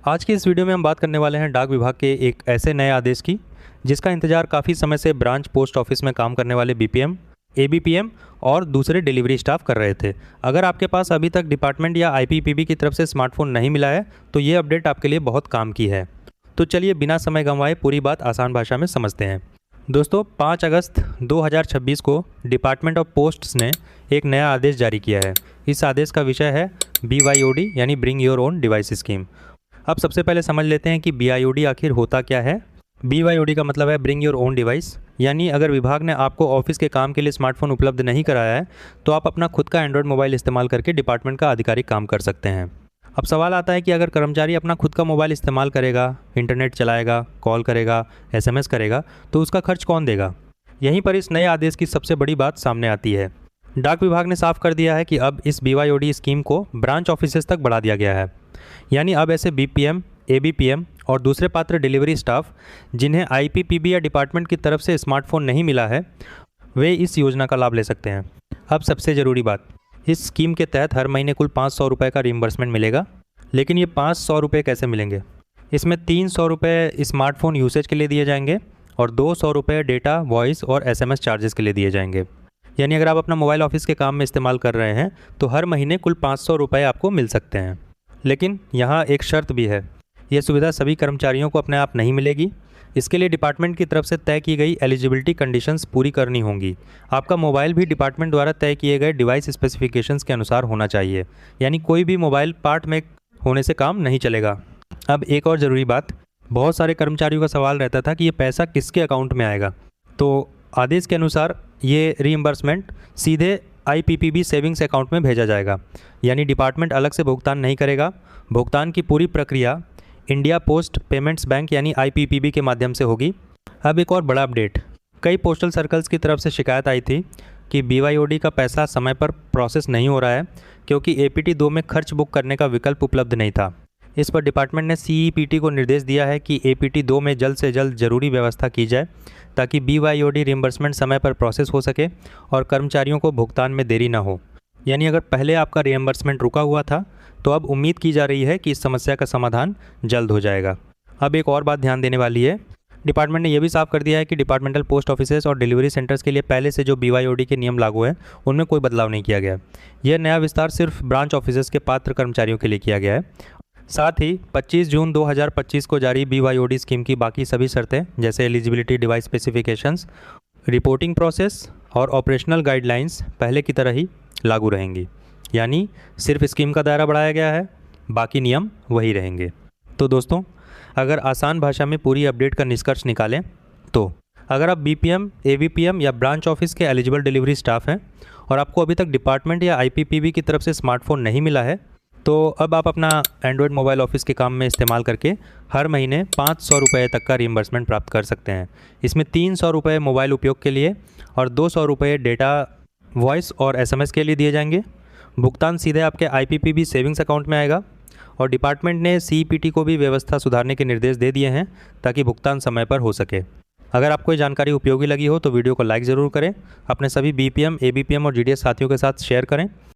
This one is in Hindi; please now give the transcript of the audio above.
आज की इस वीडियो में हम बात करने वाले हैं डाक विभाग के एक ऐसे नए आदेश की जिसका इंतजार काफ़ी समय से ब्रांच पोस्ट ऑफिस में काम करने वाले बीपीएम, एबीपीएम और दूसरे डिलीवरी स्टाफ कर रहे थे। अगर आपके पास अभी तक डिपार्टमेंट या आईपीपीबी की तरफ से स्मार्टफोन नहीं मिला है तो ये अपडेट आपके लिए बहुत काम की है। तो चलिए बिना समय गंवाए पूरी बात आसान भाषा में समझते हैं। दोस्तों 5 अगस्त 2026 को डिपार्टमेंट ऑफ पोस्ट्स ने एक नया आदेश जारी किया है। इस आदेश का विषय है BYOD यानी bring your own device scheme. अब सबसे पहले समझ लेते हैं कि BYOD आखिर होता क्या है। BYOD का मतलब है ब्रिंग योर ओन डिवाइस, यानी अगर विभाग ने आपको ऑफिस के काम के लिए स्मार्टफोन उपलब्ध नहीं कराया है तो आप अपना खुद का एंड्रॉयड मोबाइल इस्तेमाल करके डिपार्टमेंट का आधिकारिक काम कर सकते हैं। अब सवाल आता है कि अगर कर्मचारी अपना खुद का मोबाइल इस्तेमाल करेगा, इंटरनेट चलाएगा, कॉल करेगा, SMS करेगा तो उसका खर्च कौन देगा। यहीं पर इस नए आदेश की सबसे बड़ी बात सामने आती है। डाक विभाग ने साफ कर दिया है कि अब इस BYOD स्कीम को ब्रांच ऑफिसेस तक बढ़ा दिया गया है, यानी अब ऐसे BPM, ABPM और दूसरे पात्र डिलीवरी स्टाफ जिन्हें IPPB या डिपार्टमेंट की तरफ से स्मार्टफोन नहीं मिला है वे इस योजना का लाभ ले सकते हैं। अब सबसे ज़रूरी बात, इस स्कीम के तहत हर महीने कुल 500 रुपये का रिइंबर्समेंट मिलेगा। लेकिन ये 500 रुपये कैसे मिलेंगे? इसमें 300 रुपये स्मार्टफोन यूसेज के लिए दिए जाएंगे और 200 रुपये डेटा, वॉइस और SMS चार्जेस के लिए दिए जाएंगे। यानी अगर आप अपना मोबाइल ऑफिस के काम में इस्तेमाल कर रहे हैं तो हर महीने कुल 500 रुपये आपको मिल सकते हैं। लेकिन यहाँ एक शर्त भी है, यह सुविधा सभी कर्मचारियों को अपने आप नहीं मिलेगी। इसके लिए डिपार्टमेंट की तरफ से तय की गई एलिजिबिलिटी कंडीशंस पूरी करनी होंगी। आपका मोबाइल भी डिपार्टमेंट द्वारा तय किए गए डिवाइस स्पेसिफिकेशंस के अनुसार होना चाहिए, यानी कोई भी मोबाइल पार्ट में होने से काम नहीं चलेगा। अब एक और ज़रूरी बात, बहुत सारे कर्मचारियों का सवाल रहता था कि ये पैसा किसके अकाउंट में आएगा। तो आदेश के अनुसार ये रीइंबर्समेंट सीधे IPPB सेविंग्स अकाउंट में भेजा जाएगा, यानी डिपार्टमेंट अलग से भुगतान नहीं करेगा। भुगतान की पूरी प्रक्रिया इंडिया पोस्ट पेमेंट्स बैंक यानी IPPB के माध्यम से होगी। अब एक और बड़ा अपडेट, कई पोस्टल सर्कल्स की तरफ से शिकायत आई थी कि BYOD का पैसा समय पर प्रोसेस नहीं हो रहा है क्योंकि APT 2 में खर्च बुक करने का विकल्प उपलब्ध नहीं था। इस पर डिपार्टमेंट ने CEPT को निर्देश दिया है कि APT 2 में जल्द से जल्द ज़रूरी व्यवस्था की जाए ताकि BYOD रिइंबर्समेंट समय पर प्रोसेस हो सके और कर्मचारियों को भुगतान में देरी ना हो। यानी अगर पहले आपका रिइंबर्समेंट रुका हुआ था तो अब उम्मीद की जा रही है कि इस समस्या का समाधान जल्द हो जाएगा। अब एक और बात ध्यान देने वाली है, डिपार्टमेंट ने यह भी साफ कर दिया है कि डिपार्टमेंटल पोस्ट ऑफिसेस और डिलीवरी सेंटर्स के लिए पहले से जो BYOD के नियम लागू हैं उनमें कोई बदलाव नहीं किया गया। यह नया विस्तार सिर्फ ब्रांच ऑफिसेस के पात्र कर्मचारियों के लिए किया गया है। साथ ही 25 जून 2025 को जारी BYOD स्कीम की बाकी सभी शर्तें जैसे eligibility, device specifications, reporting process और ऑपरेशनल गाइडलाइंस पहले की तरह ही लागू रहेंगी। यानी सिर्फ स्कीम का दायरा बढ़ाया गया है, बाकी नियम वही रहेंगे। तो दोस्तों, अगर आसान भाषा में पूरी अपडेट का निष्कर्ष निकालें तो अगर आप BPM, ABPM या ब्रांच ऑफिस के एलिजिबल डिलीवरी स्टाफ हैं और आपको अभी तक डिपार्टमेंट या IPPB की तरफ से स्मार्टफोन नहीं मिला है तो अब आप अपना एंड्रॉयड मोबाइल ऑफिस के काम में इस्तेमाल करके हर महीने 500 रुपये तक का रिइंबर्समेंट प्राप्त कर सकते हैं। इसमें 300 रुपये मोबाइल उपयोग के लिए और 200 रुपये डेटा, वॉइस और SMS के लिए दिए जाएंगे। भुगतान सीधे आपके IPPB सेविंग्स अकाउंट में आएगा और डिपार्टमेंट ने CEPT को भी व्यवस्था सुधारने के निर्देश दे दिए हैं ताकि भुगतान समय पर हो सके। अगर आपको ये जानकारी उपयोगी लगी हो तो वीडियो को लाइक ज़रूर करें, अपने सभी BPM, ABPM और GDS साथियों के साथ शेयर करें